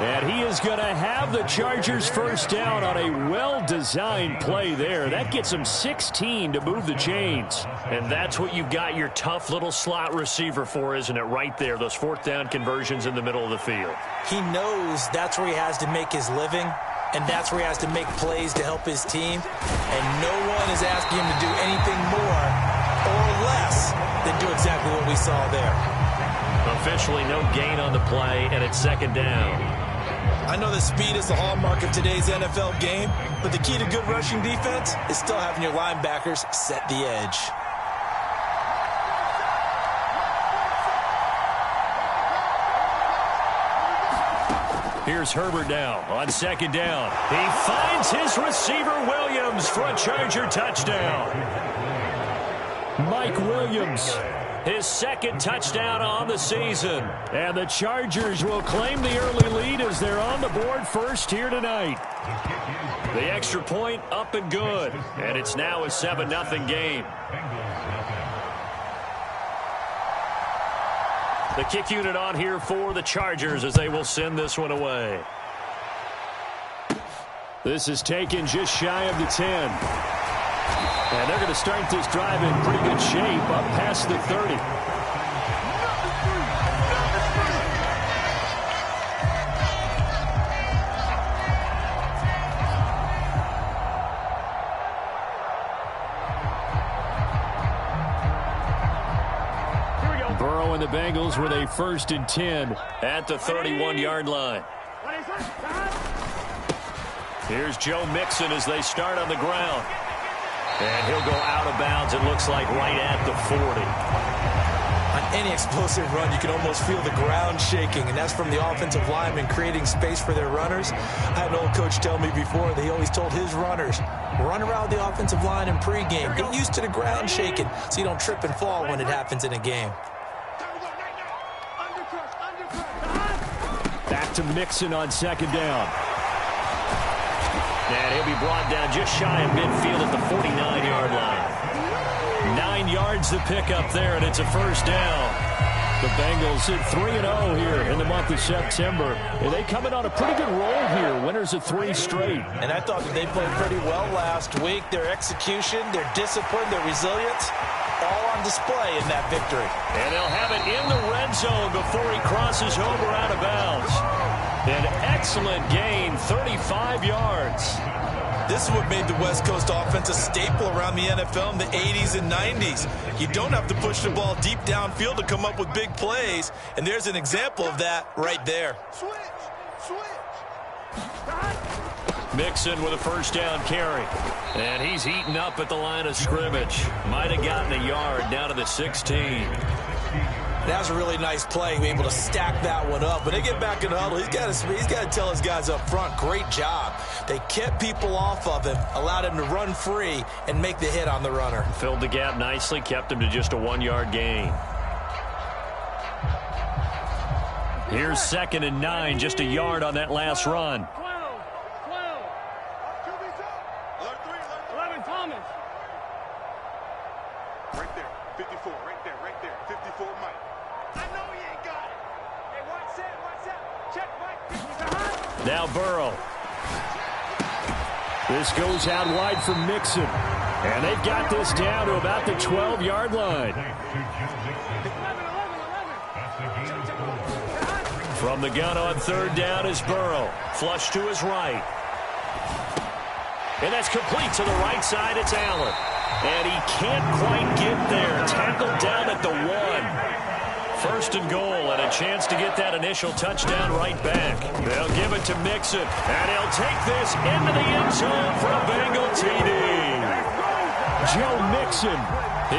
And he is going to have the Chargers first down on a well-designed play there. That gets him 16 to move the chains. And that's what you've got your tough little slot receiver for, isn't it? Right there, those fourth down conversions in the middle of the field. He knows that's where he has to make his living, and that's where he has to make plays to help his team. And no one is asking him to do anything more or less than do exactly what we saw there. Officially no gain on the play, and it's second down. I know that speed is the hallmark of today's NFL game, but the key to good rushing defense is still having your linebackers set the edge. Here's Herbert now on second down. He finds his receiver Williams for a Charger touchdown. Mike Williams, his second touchdown on the season. And the Chargers will claim the early lead as they're on the board first here tonight. The extra point up and good. And it's now a 7-0 game. The kick unit on here for the Chargers as they will send this one away. This is taken just shy of the 10. And they're going to start this drive in pretty good shape up past the 30. Burrow and the Bengals with a 1st and 10 at the 31-yard line. Here's Joe Mixon as they start on the ground. And he'll go out of bounds, it looks like, right at the 40. On any explosive run, you can almost feel the ground shaking, and that's from the offensive linemen creating space for their runners. I had an old coach tell me before that he always told his runners, run around the offensive line in pregame. Get used to the ground shaking so you don't trip and fall when it happens in a game. Back to Mixon on second down. And he'll be brought down just shy of midfield at the 49-yard line. 9 yards to pick up there, and it's a first down. The Bengals at 3-0 here in the month of September. And they come in on a pretty good roll here. Winners of 3 straight. And I thought that they played pretty well last week. Their execution, their discipline, their resilience, all on display in that victory. And they'll have it in the red zone before he crosses over out of bounds. An excellent gain, 35 yards. This is what made the West Coast offense a staple around the NFL in the 80s and 90s. You don't have to push the ball deep downfield to come up with big plays, and there's an example of that right there. Mixon with a first down carry. And he's eaten up at the line of scrimmage. Might have gotten a yard down to the 16. That was a really nice play, able to stack that one up. When they get back in the huddle, he's got to tell his guys up front, great job. They kept people off of him, allowed him to run free and make the hit on the runner. Filled the gap nicely, kept him to just a 1-yard gain. Here's 2nd and 9, just a yard on that last run. 11 Thomas. Right there, 54, right there, 54 Mike. I know he ain't got it. Hey, watch that, check Mike. Now Burrow. This goes out wide from Mixon. And they've got this down to about the 12-yard line. From the gun on 3rd down is Burrow. Flush to his right. And that's complete to the right side. It's Allen. And he can't quite get there. Tackled down at the 1. 1st and goal, and a chance to get that initial touchdown right back. They'll give it to Mixon, and he'll take this into the end zone for a Bengal TD. Joe Mixon,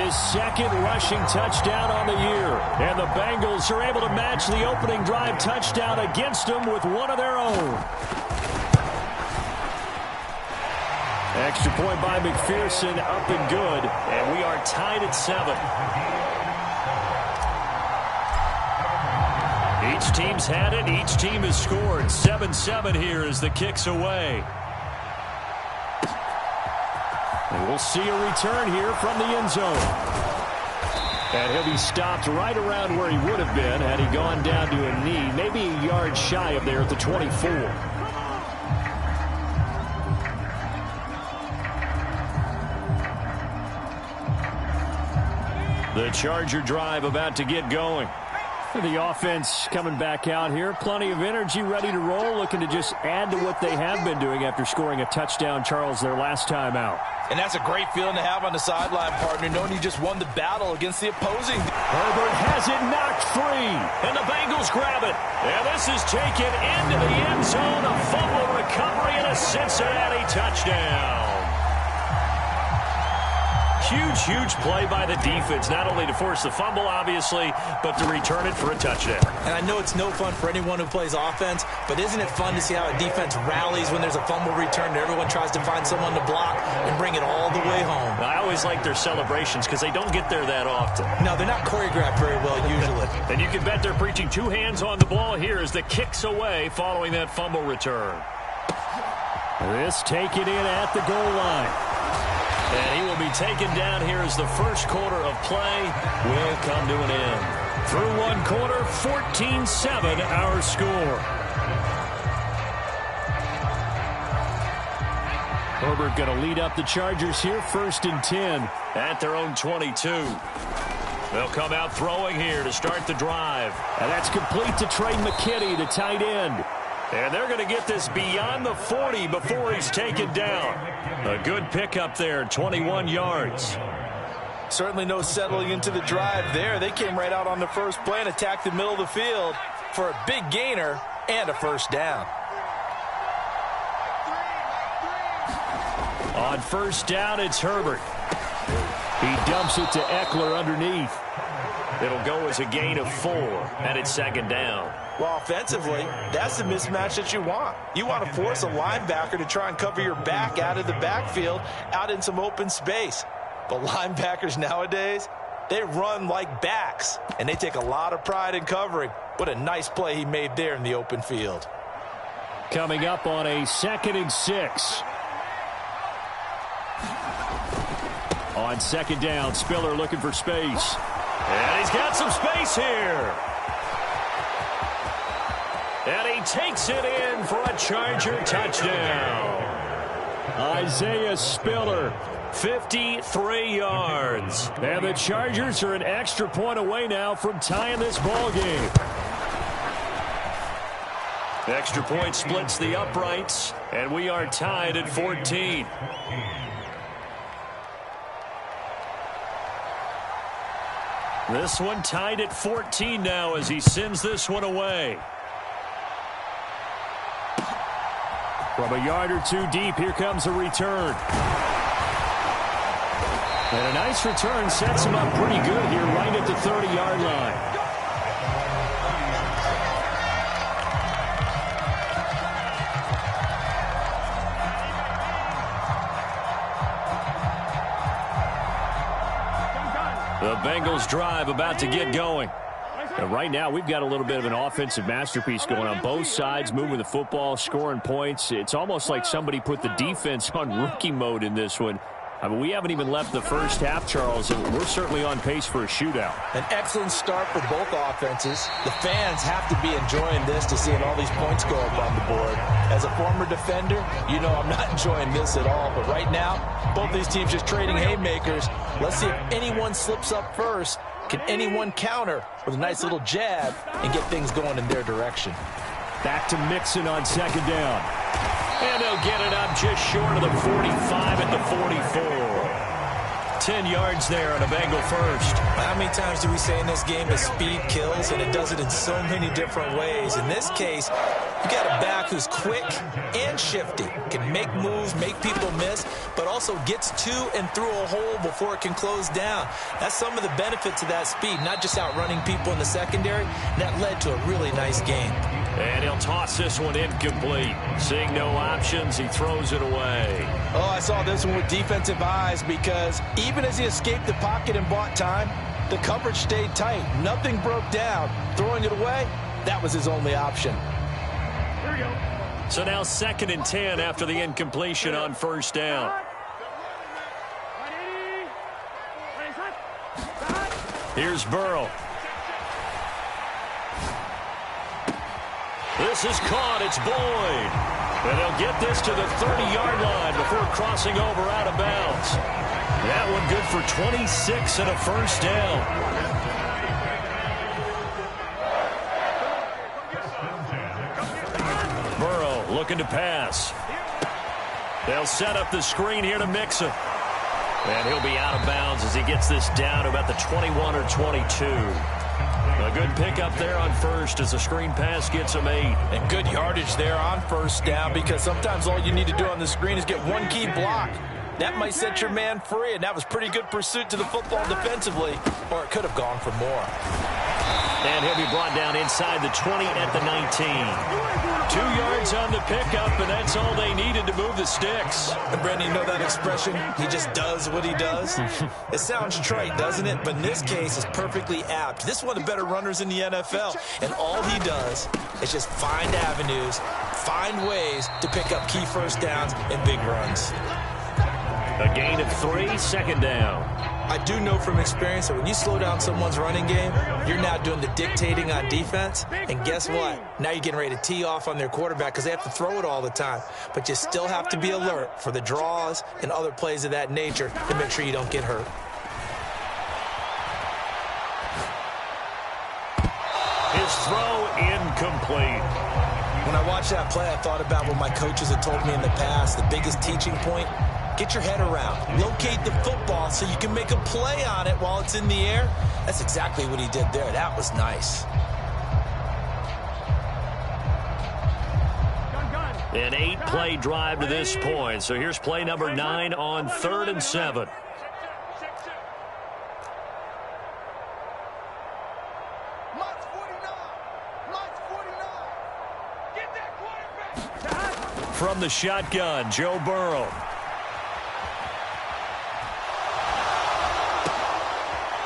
his 2nd rushing touchdown on the year. And the Bengals are able to match the opening drive touchdown against them with one of their own. Extra point by McPherson, up and good, and we are tied at 7. Each team's had it. Each team has scored. 7-7 here as the kick's away. And we'll see a return here from the end zone. And he'll be stopped right around where he would have been had he gone down to a knee, maybe a yard shy of there at the 24. The Charger drive about to get going. The offense coming back out here. Plenty of energy, ready to roll, looking to just add to what they have been doing after scoring a touchdown, Charles, their last time out. And that's a great feeling to have on the sideline, partner, knowing you just won the battle against the opposing. Herbert has it knocked free, and the Bengals grab it. And this is taken into the end zone. A fumble recovery and a Cincinnati touchdown. Huge, huge play by the defense, not only to force the fumble, obviously, but to return it for a touchdown. And I know it's no fun for anyone who plays offense, but isn't it fun to see how a defense rallies when there's a fumble return and everyone tries to find someone to block and bring it all the way home? I always like their celebrations because they don't get there that often. No, they're not choreographed very well usually. And you can bet they're preaching two hands on the ball here as the kick's away following that fumble return. This taken in at the goal line. And he will be taken down here as the first quarter of play will come to an end. Through one quarter, 14-7 our score. Herbert going to lead up the Chargers here, 1st and 10 at their own 22. They'll come out throwing here to start the drive. And that's complete to Trey McKinney, the tight end. And they're going to get this beyond the 40 before he's taken down. A good pickup there, 21 yards. Certainly no settling into the drive there. They came right out on the first play and attacked the middle of the field for a big gainer and a first down. On first down, it's Herbert. He dumps it to Eckler underneath. It'll go as a gain of 4, and it's 2nd down. Well, offensively, that's the mismatch that you want. You want to force a linebacker to try and cover your back out of the backfield, out in some open space. But linebackers nowadays, they run like backs, and they take a lot of pride in covering. What a nice play he made there in the open field. Coming up on a 2nd and 6. On 2nd down, Spiller looking for space. And he's got some space here. And he takes it in for a Charger touchdown. Isaiah Spiller, 53 yards. And the Chargers are an extra point away now from tying this ball game. The extra point splits the uprights, and we are tied at 14. This one tied at 14 now as he sends this one away. From a yard or two deep, here comes a return. And a nice return sets him up pretty good here right at the 30-yard line. The Bengals drive about to get going. And right now, we've got a little bit of an offensive masterpiece going on both sides, moving the football, scoring points. It's almost like somebody put the defense on rookie mode in this one. I mean, we haven't even left the first half, Charles, and we're certainly on pace for a shootout. An excellent start for both offenses. The fans have to be enjoying this to seeing all these points go up on the board. As a former defender, you know I'm not enjoying this at all. But right now, both these teams just trading haymakers. Let's see if anyone slips up first. Can anyone counter with a nice little jab and get things going in their direction? Back to Mixon on 2nd down. And they'll get it up just short of the 45 at the 44. 10 yards there on a Bengal first. How many times do we say in this game that speed kills, and it does it in so many different ways? In this case, you got a back who's quick and shifty, can make moves, make people miss, but also gets to and through a hole before it can close down. That's some of the benefits of that speed, not just outrunning people in the secondary. And that led to a really nice game. And he'll toss this one incomplete. Seeing no options, he throws it away. Oh, I saw this one with defensive eyes because even as he escaped the pocket and bought time, the coverage stayed tight. Nothing broke down. Throwing it away, that was his only option. Here we go. So now 2nd and 10 after the incompletion on first down. Here's Burrow. This is caught. It's Boyd. And they'll get this to the 30-yard line before crossing over out of bounds. That one good for 26 and a first down. Burrow looking to pass. They'll set up the screen here to mix him. And he'll be out of bounds as he gets this down to about the 21 or 22. A good pickup there on first as the screen pass gets him 8. And good yardage there on first down, because sometimes all you need to do on the screen is get one key block. That might set your man free, and that was pretty good pursuit to the football defensively, or it could have gone for more. And he'll be brought down inside the 20 at the 19. 2 yards on the pickup, and that's all they needed to move the sticks. And Brandon, you know that expression? He just does what he does? It sounds trite, doesn't it? But in this case, it's perfectly apt. This is one of the better runners in the NFL, and all he does is just find avenues, find ways to pick up key first downs and big runs. A gain of 3, second down. I do know from experience that when you slow down someone's running game, you're now doing the dictating on defense. And guess what? Now you're getting ready to tee off on their quarterback because they have to throw it all the time. But you still have to be alert for the draws and other plays of that nature to make sure you don't get hurt. His throw incomplete. When I watched that play, I thought about what my coaches had told me in the past. The biggest teaching point: get your head around. Locate the football so you can make a play on it while it's in the air. That's exactly what he did there. That was nice. An 8-play drive to this point. So here's play number 9 on 3rd and 7. From the shotgun, Joe Burrow.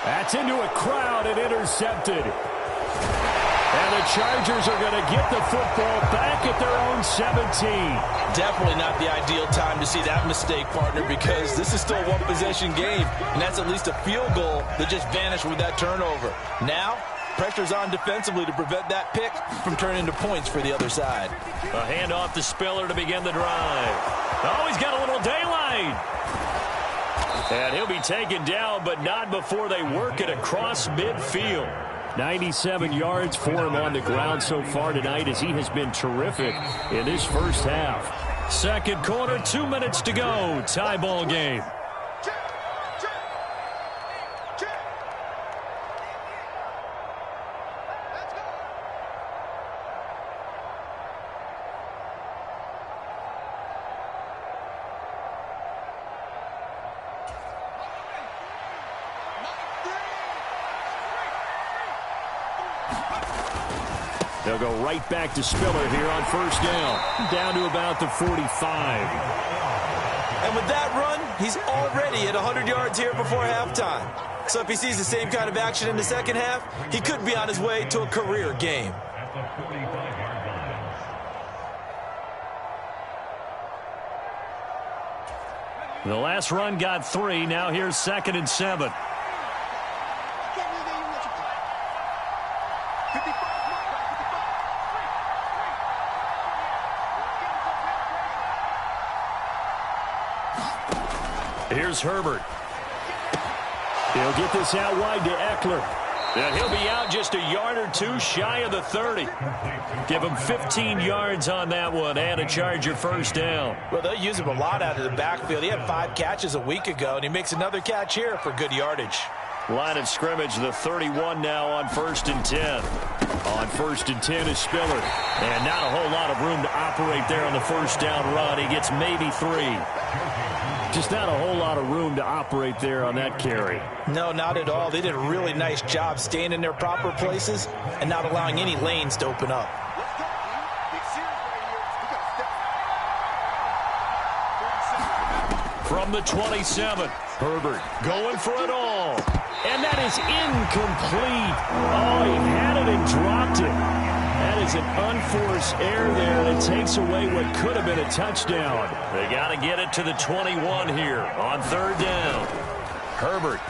That's into a crowd and intercepted. And the Chargers are going to get the football back at their own 17. Definitely not the ideal time to see that mistake, partner, because this is still a one-possession game, and that's at least a field goal that just vanished with that turnover. Now, pressure's on defensively to prevent that pick from turning into points for the other side. A handoff to Spiller to begin the drive. Oh, he's got a little daylight. And he'll be taken down, but not before they work it across midfield. 97 yards for him on the ground so far tonight, as he has been terrific in this first half. Second quarter, 2 minutes to go. Tie ball game. They'll go right back to Spiller here on first down to about the 45. And with that run, he's already at 100 yards here before halftime. So if he sees the same kind of action in the second half, he could be on his way to a career game. The last run got 3. Now here's 2nd and 7. Here's Herbert. He'll get this out wide to Eckler. And he'll be out just a yard or 2 shy of the 30. Give him 15 yards on that one and a Charger first down. Well, they'll use him a lot out of the backfield. He had 5 catches a week ago, and he makes another catch here for good yardage. Line of scrimmage, the 31 now on 1st and 10. On 1st and 10 is Spiller. And not a whole lot of room to operate there on the first down run. He gets maybe 3. Just not a whole lot of room to operate there on that carry. No, not at all. They did a really nice job staying in their proper places and not allowing any lanes to open up. From the 27, Herbert going for it all. And that is incomplete. Oh, he had it and dropped it. That is an unforced error there, and it takes away what could have been a touchdown. They got to get it to the 21 here on 3rd down. Herbert.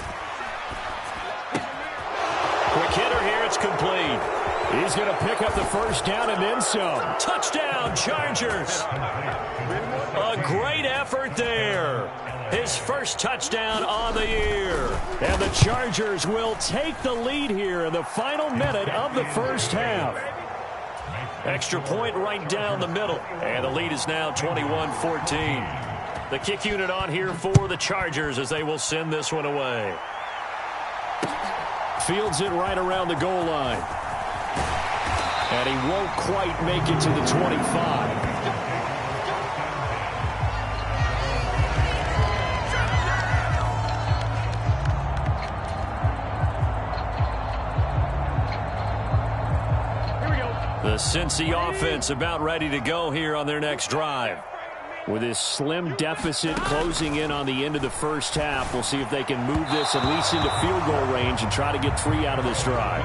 complete. He's going to pick up the first down and then some. Touchdown, Chargers. A great effort there. His first touchdown on the year. And the Chargers will take the lead here in the final minute of the first half. Extra point right down the middle. And the lead is now 21-14. The kick unit on here for the Chargers as they will send this one away. Fields it right around the goal line. And he won't quite make it to the 25. The Cincy offense about ready to go here on their next drive. With this slim deficit closing in on the end of the first half, we'll see if they can move this at least into field goal range and try to get 3 out of this drive.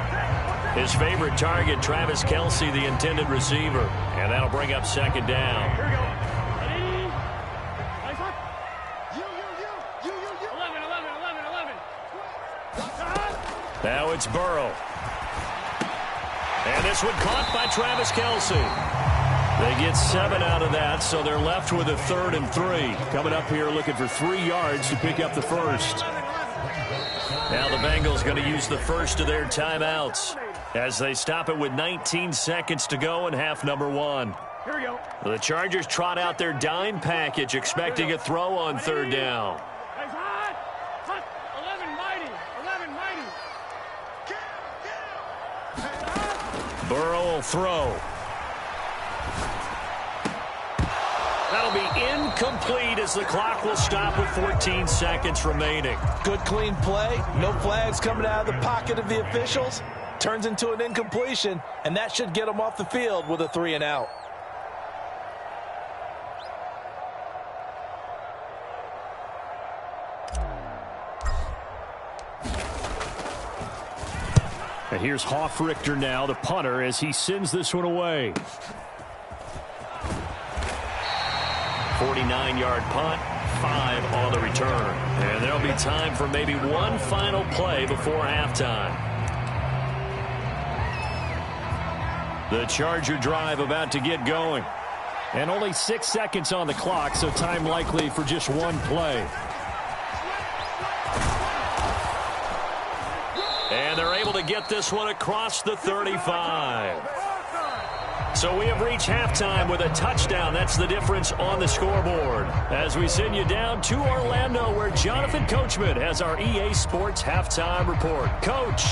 His favorite target, Travis Kelce, the intended receiver. And that'll bring up second down. Here we go. Ready? Nice one. You. 11. Now it's Burrow. And this one caught by Travis Kelce. They get 7 out of that, so they're left with a 3rd and 3. Coming up here looking for 3 yards to pick up the first. Now the Bengals going to use the first of their timeouts as they stop it with 19 seconds to go in half number 1. Here we go. The Chargers trot out their dime package, expecting a throw on 3rd down. Nice hot. 11 mighty. Burrow will throw. That'll be incomplete as the clock will stop with 14 seconds remaining. Good clean play. No flags coming out of the pocket of the officials. Turns into an incompletion, and that should get them off the field with a 3 and out. And here's Hofrichter now, the punter, as he sends this one away. 49-yard punt, 5 on the return. And there'll be time for maybe one final play before halftime. The Charger drive about to get going. And only 6 seconds on the clock, so time likely for just one play. And they're able to get this one across the 35. So we have reached halftime with a touchdown. That's the difference on the scoreboard. As we send you down to Orlando, where Jonathan Coachman has our EA Sports halftime report. Coach.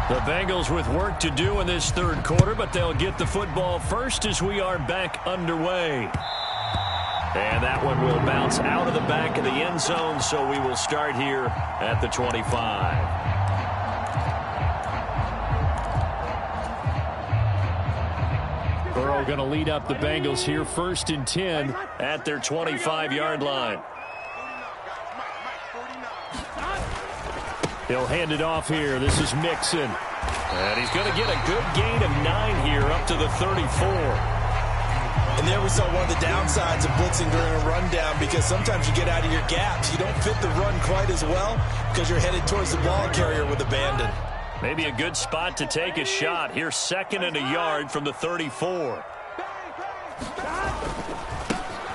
The Bengals with work to do in this 3rd quarter, but they'll get the football first as we are back underway. And that one will bounce out of the back of the end zone, so we will start here at the 25. Burrow going to lead up the Bengals here, 1st and 10 at their 25-yard line. He'll hand it off here. This is Mixon. And he's going to get a good gain of 9 here up to the 34. And there we saw one of the downsides of blitzing during a rundown, because sometimes you get out of your gaps. You don't fit the run quite as well because you're headed towards the ball carrier with abandon. Maybe a good spot to take a shot. Here's 2nd and a yard from the 34.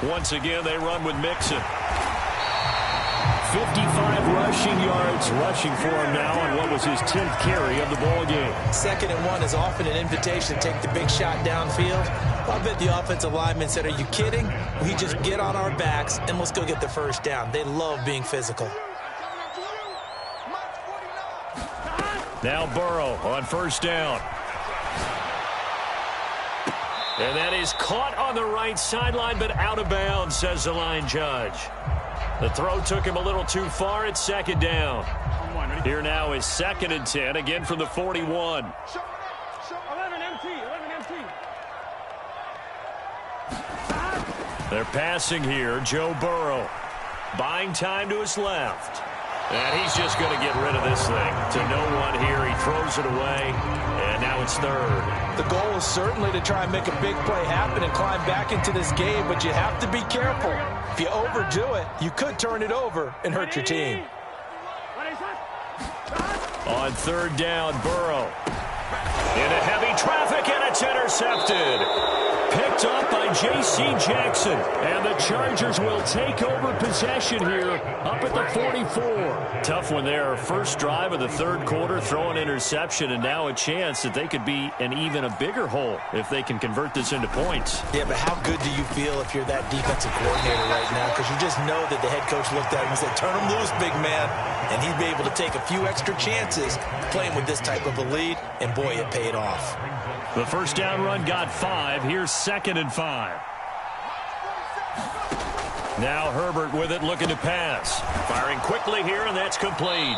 Once again, they run with Mixon. 55 rushing yards rushing for him now on what was his 10th carry of the ball game. 2nd and 1 is often an invitation to take the big shot downfield. I bet the offensive linemen said, are you kidding? We just get on our backs and let's go get the first down. They love being physical. Now Burrow on 1st down. And that is caught on the right sideline, but out of bounds, says the line judge. The throw took him a little too far. It's 2nd down. Here now is 2nd and 10, again from the 41. 11 MT. They're passing here. Joe Burrow buying time to his left. And he's just going to get rid of this thing to no one here. He throws it away, and now it's third. The goal is certainly to try and make a big play happen and climb back into this game, but you have to be careful. If you overdo it, you could turn it over and hurt your team. On third down, Burrow. Into heavy traffic, and it's intercepted. Picked up by J.C. Jackson. And the Chargers will take over possession here up at the 44. Tough one there. First drive of the third quarter, throw an interception, and now a chance that they could be in even a bigger hole if they can convert this into points. Yeah, but how good do you feel if you're that defensive coordinator right now? Because you just know that the head coach looked at him and said, turn him loose, big man. And he'd be able to take a few extra chances playing with this type of a lead, and boy, it paid off. The first down run got 5. Here's 2nd and 5. Now Herbert with it, looking to pass. Firing quickly here, and that's complete.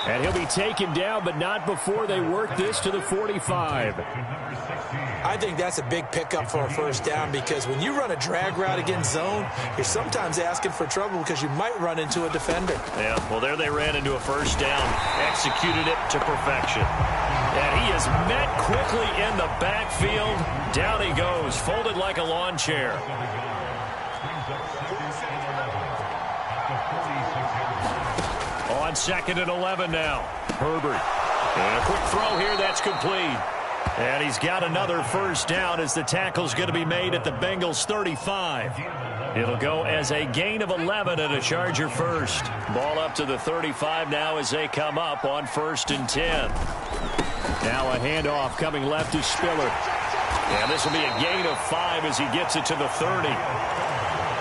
And he'll be taken down, but not before they work this to the 45. I think that's a big pickup for a first down, because when you run a drag route against zone, you're sometimes asking for trouble because you might run into a defender. Yeah, well, there they ran into a first down. Executed it to perfection. And he is met quickly in the backfield. Down he goes, folded like a lawn chair. On 2nd and 11 now. Herbert. And a quick throw here, that's complete. And he's got another first down as the tackle's going to be made at the Bengals 35. It'll go as a gain of 11 and a Charger first. Ball up to the 35 now as they come up on 1st and 10. Now a handoff coming left to Spiller. And this will be a gain of 5 as he gets it to the 30.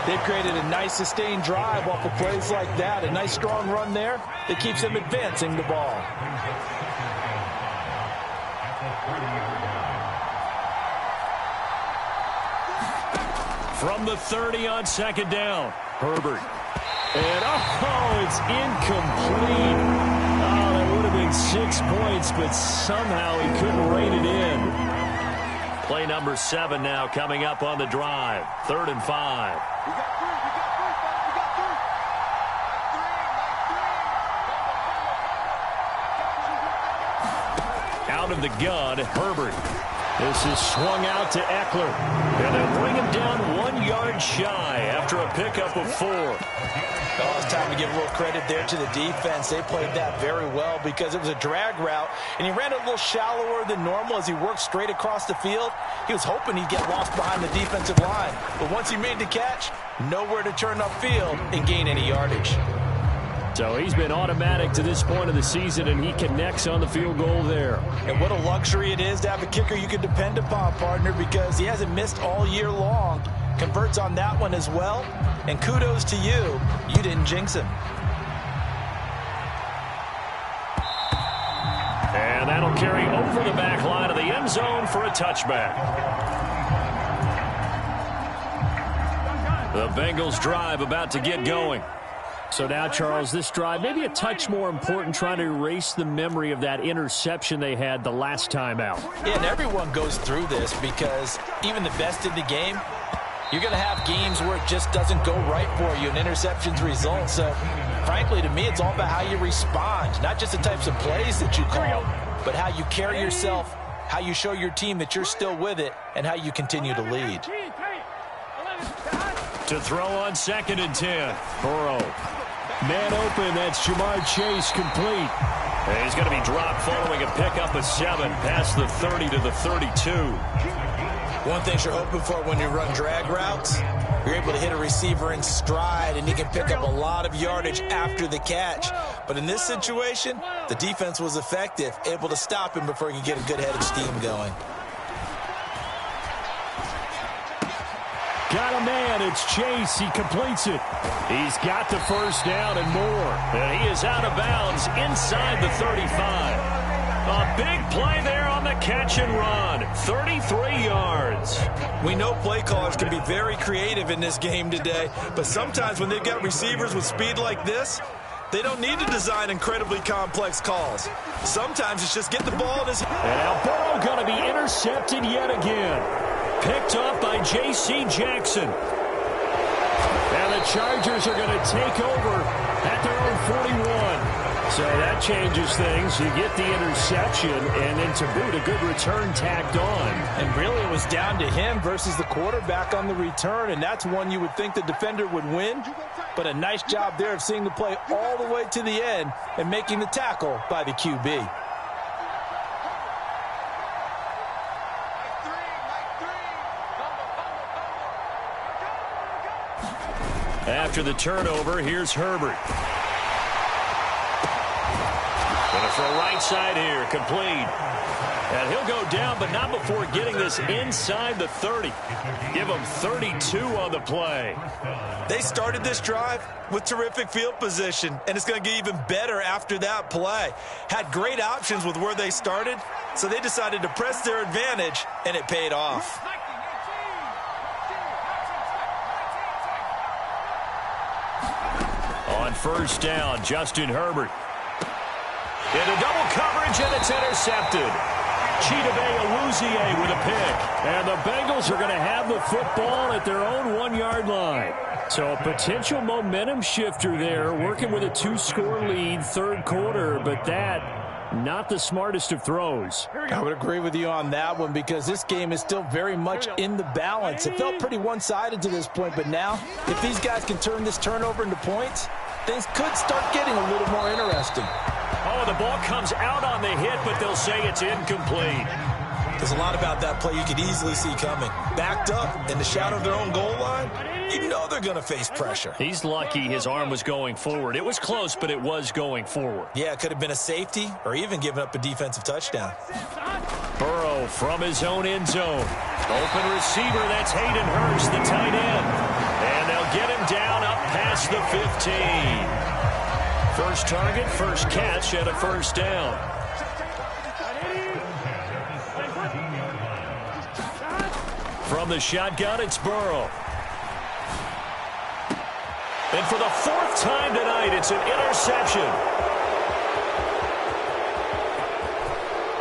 They've created a nice sustained drive off of plays like that. A nice strong run there that keeps them advancing the ball. From the 30 on 2nd down, Herbert. And, it's incomplete. Oh, that would have been 6 points, but somehow he couldn't rein it in. Play number 7 now coming up on the drive. 3rd and 5. Out of the gun, Herbert. This is swung out to Eckler. And they'll bring him down 1 yard shy after a pickup of 4. Oh, it's time to give a little credit there to the defense. They played that very well because it was a drag route, and he ran it a little shallower than normal as he worked straight across the field. He was hoping he'd get lost behind the defensive line. But once he made the catch, nowhere to turn upfield and gain any yardage. So he's been automatic to this point of the season, and he connects on the field goal there. And what a luxury it is to have a kicker you can depend upon, partner, because he hasn't missed all year long. Converts on that one as well. And kudos to you. You didn't jinx him. And that'll carry over the back line of the end zone for a touchback. The Bengals drive about to get going. So now, Charles, this drive maybe a touch more important, trying to erase the memory of that interception they had the last time out. Yeah, and everyone goes through this because even the best in the game, you're going to have games where it just doesn't go right for you and interceptions result. So, frankly, to me, it's all about how you respond, not just the types of plays that you call, but how you carry yourself, how you show your team that you're still with it, and how you continue to lead. To throw on 2nd and 10, Burrow. Man open, that's Jamar Chase, complete. And he's going to be dropped following a pickup of 7 past the 30 to the 32. One thing you're hoping for when you run drag routes, you're able to hit a receiver in stride, and he can pick up a lot of yardage after the catch. But in this situation, the defense was effective, able to stop him before he could get a good head of steam going. Got a man, it's Chase, he completes it. He's got the first down and more. And he is out of bounds inside the 35. A big play there on the catch and run. 33 yards. We know play callers can be very creative in this game today, but sometimes when they've got receivers with speed like this, they don't need to design incredibly complex calls. Sometimes it's just get the ball in his hand. And now Burrow going to be intercepted yet again. Picked up by J.C. Jackson. And the Chargers are going to take over at their own 41. So that changes things. You get the interception, and then to boot, a good return tacked on. And really it was down to him versus the quarterback on the return, and that's one you would think the defender would win. But a nice job there of seeing the play all the way to the end and making the tackle by the QB. After the turnover, here's Herbert. Going to throw right side here, complete. And he'll go down, but not before getting this inside the 30. Give him 32 on the play. They started this drive with terrific field position, and it's going to get even better after that play. Had great options with where they started, so they decided to press their advantage, and it paid off. On first down, Justin Herbert. Into double coverage, and it's intercepted. Chidobe Awuzie with a pick. And the Bengals are going to have the football at their own 1-yard line. So a potential momentum shifter there, working with a 2-score lead, third quarter, but that, not the smartest of throws. I would agree with you on that one because this game is still very much in the balance. It felt pretty one-sided to this point, but now, if these guys can turn this turnover into points, things could start getting a little more interesting. Oh, the ball comes out on the hit, but they'll say it's incomplete. There's a lot about that play you could easily see coming. Backed up in the shadow of their own goal line, you know they're going to face pressure. He's lucky his arm was going forward. It was close, but it was going forward. Yeah, it could have been a safety or even given up a defensive touchdown. Burrow from his own end zone. Open receiver, that's Hayden Hurst, the tight end. And they'll get him down up past the 15. First target, first catch, and a first down. From the shotgun, it's Burrow. And for the 4th time tonight, it's an interception.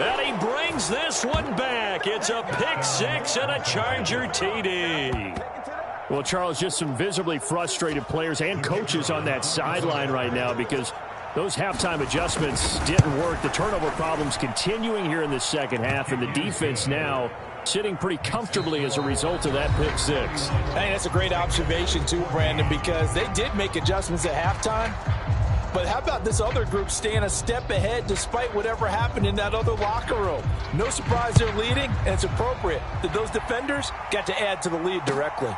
And he brings this one back. It's a pick six and a Charger TD. Well, Charles, just some visibly frustrated players and coaches on that sideline right now because those halftime adjustments didn't work. The turnover problems continuing here in the second half, and the defense now sitting pretty comfortably as a result of that pick six. Hey, that's a great observation too, Brandon, because they did make adjustments at halftime. But how about this other group staying a step ahead despite whatever happened in that other locker room? No surprise they're leading, and it's appropriate that those defenders got to add to the lead directly.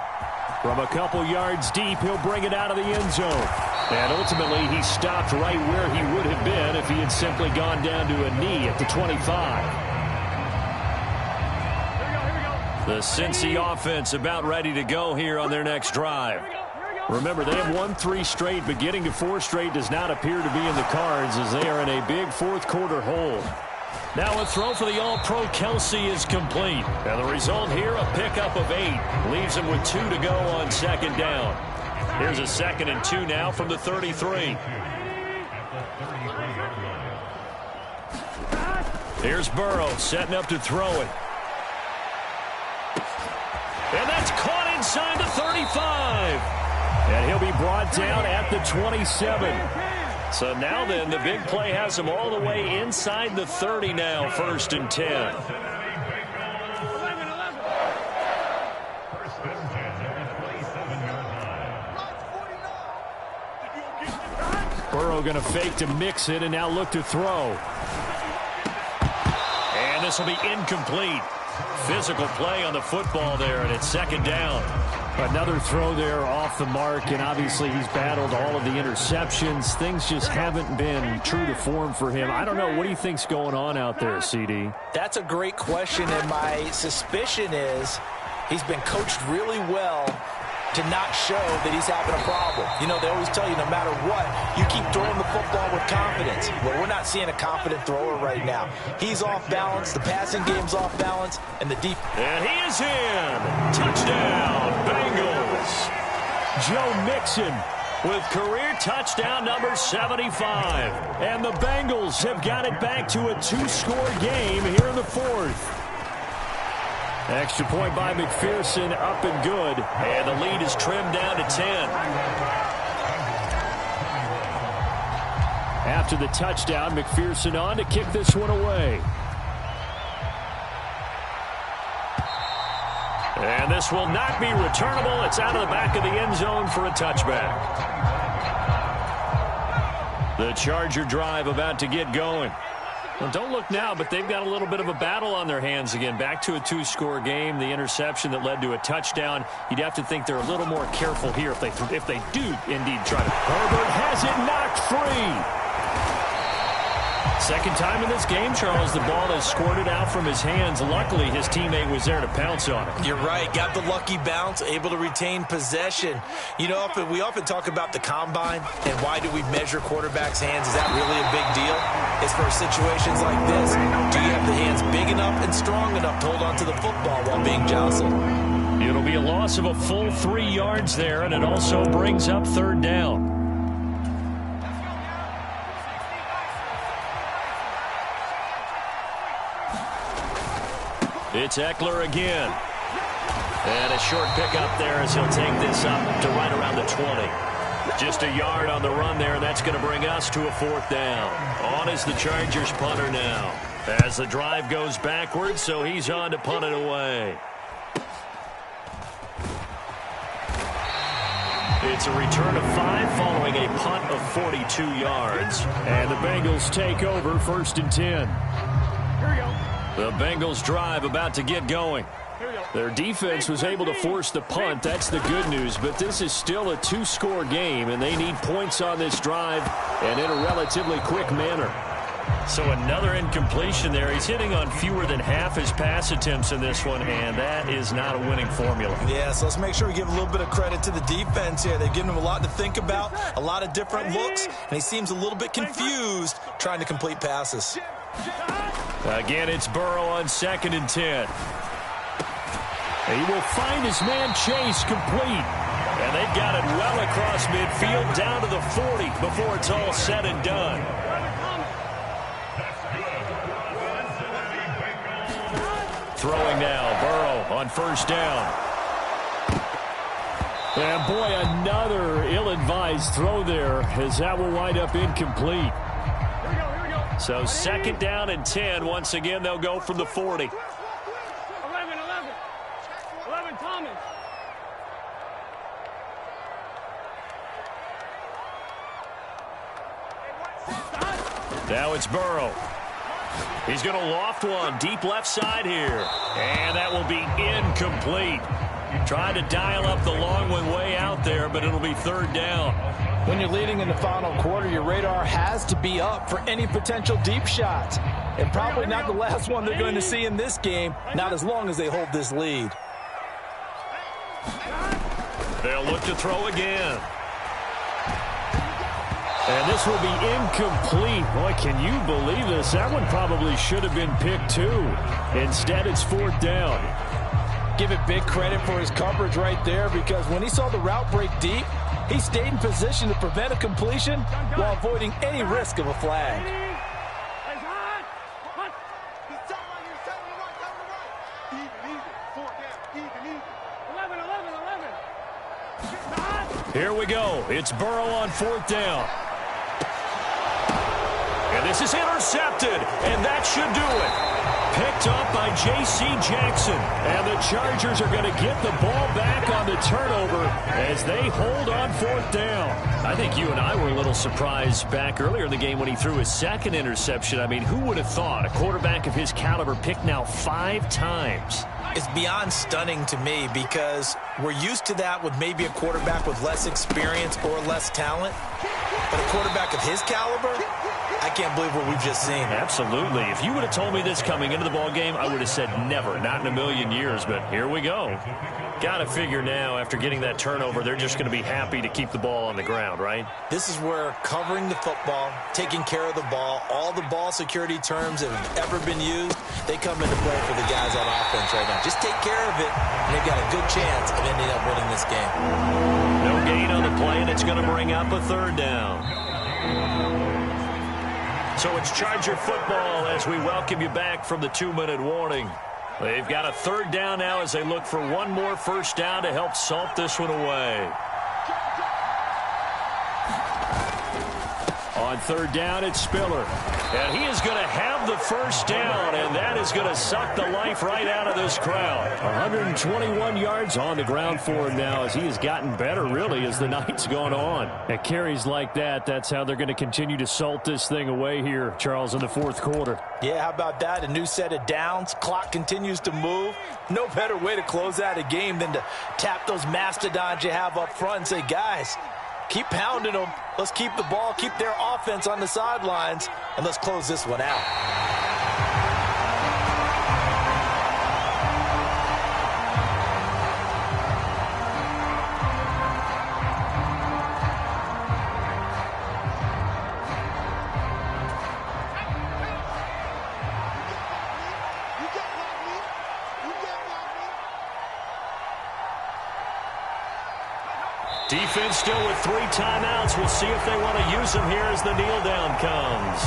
From a couple yards deep, he'll bring it out of the end zone. And ultimately, he stopped right where he would have been if he had simply gone down to a knee at the 25. The Cincy offense about ready to go here on their next drive. Remember, they have won 3 straight, but getting to 4 straight does not appear to be in the cards as they are in a big fourth quarter hole. Now a throw for the All-Pro Kelsey is complete. And the result here, a pickup of 8. Leaves him with 2 to go on second down. Here's a 2nd and 2 now from the 33. Here's Burrow setting up to throw it. And that's caught inside the 35. And he'll be brought down at the 27. So now then, the big play has him all the way inside the 30 now, 1st and 10. Burrow going to fake to mix it and now look to throw. And this will be incomplete. Physical play on the football there, and it's 2nd down. Another throw there off the mark, and obviously he's battled all of the interceptions. Things just haven't been true to form for him. I don't know. What do you think's going on out there, CD? That's a great question, and my suspicion is he's been coached really well to not show that he's having a problem. You know, they always tell you no matter what, you keep throwing the football with confidence. Well, we're not seeing a confident thrower right now. He's off balance, the passing game's off balance, and the deep. And he is in. Touchdown, Bengals. Joe Mixon with career touchdown number 75. And the Bengals have got it back to a 2-score game here in the 4th. Extra point by McPherson, up and good. And the lead is trimmed down to 10. After the touchdown, McPherson on to kick this one away. And this will not be returnable. It's out of the back of the end zone for a touchback. The Charger drive about to get going. Well, don't look now, but they've got a little bit of a battle on their hands again. Back to a 2-score game. The interception that led to a touchdown. You'd have to think they're a little more careful here if they do indeed try to. Herbert has it knocked free. Second time in this game, Charles, the ball has squirted out from his hands. Luckily, his teammate was there to pounce on it. You're right. Got the lucky bounce, able to retain possession. You know, we often talk about the combine and why do we measure quarterbacks' hands. Is that really a big deal? It's for situations like this. Do you have the hands big enough and strong enough to hold on to the football while being jostled? It'll be a loss of a full 3 yards there, and it also brings up third down. It's Eckler again. And a short pickup there as he'll take this up to right around the 20. Just a yard on the run there, and that's going to bring us to a fourth down. On is the Chargers punter now. As the drive goes backwards, so he's on to punt it away. It's a return of 5 following a punt of 42 yards. And the Bengals take over 1st and 10. The Bengals drive about to get going. Their defense was able to force the punt. That's the good news. But this is still a 2-score game, and they need points on this drive and in a relatively quick manner. So another incompletion there. He's hitting on fewer than half his pass attempts in this one, and that is not a winning formula. Yeah, so let's make sure we give a little bit of credit to the defense here. They've given him a lot to think about, a lot of different looks, and he seems a little bit confused trying to complete passes. Again, it's Burrow on 2nd and 10. He will find his man Chase complete. And they've got it well across midfield down to the 40 before it's all said and done. Throwing now, Burrow on 1st down. And boy, another ill-advised throw there as that will wind up incomplete. So 2nd down and 10. Once again, they'll go from the 40. 11, Thomas. Now it's Burrow. He's going to loft one deep left side here. And that will be incomplete. Trying to dial up the long one way out there, but it'll be 3rd down. When you're leading in the final quarter, your radar has to be up for any potential deep shots. And probably not the last one they're going to see in this game, not as long as they hold this lead. They'll look to throw again. And this will be incomplete. Boy, can you believe this? That one probably should have been picked too. Instead, it's 4th down. Give it big credit for his coverage right there, because when he saw the route break deep, he stayed in position to prevent a completion while avoiding any risk of a flag. Here we go. It's Burrow on 4th down. And this is intercepted, and that should do it. Picked up by J.C. Jackson. And the Chargers are going to get the ball back on the turnover as they hold on 4th down. I think you and I were a little surprised back earlier in the game when he threw his 2nd interception. I mean, who would have thought a quarterback of his caliber picked now 5 times? It's beyond stunning to me, because we're used to that with maybe a quarterback with less experience or less talent. But a quarterback of his caliber, I can't believe what we've just seen. Absolutely. If you would have told me this coming into the ball game, I would have said never, not in a million years. But here we go. Got to figure now, after getting that turnover, they're just going to be happy to keep the ball on the ground, right? This is where covering the football, taking care of the ball, all the ball security terms that have ever been used, they come into play for the guys on offense right now. Just take care of it, and they've got a good chance of ending up winning this game. No gain on the play, and it's going to bring up a 3rd down. So it's Charger football as we welcome you back from the 2-minute warning. They've got a 3rd down now as they look for one more 1st down to help salt this one away. On On third down, it's Spiller. And he is going to have the first down, and that is going to suck the life right out of this crowd. 121 yards on the ground for him now as he has gotten better, really, as the night's gone on. At carries like that, that's how they're going to continue to salt this thing away here, Charles, in the fourth quarter. Yeah, how about that? A new set of downs. Clock continues to move. No better way to close out a game than to tap those mastodons you have up front and say, guys, keep pounding them. Let's keep the ball, keep their offense on the sidelines, and let's close this one out. Defense still with 3 timeouts. We'll see if they want to use them here as the kneel down comes.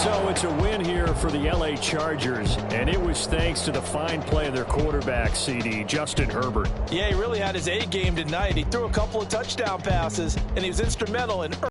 So it's a win here for the L.A. Chargers, and it was thanks to the fine play of their quarterback, CD, Justin Herbert. Yeah, he really had his A game tonight. He threw a couple of touchdown passes, and he was instrumental in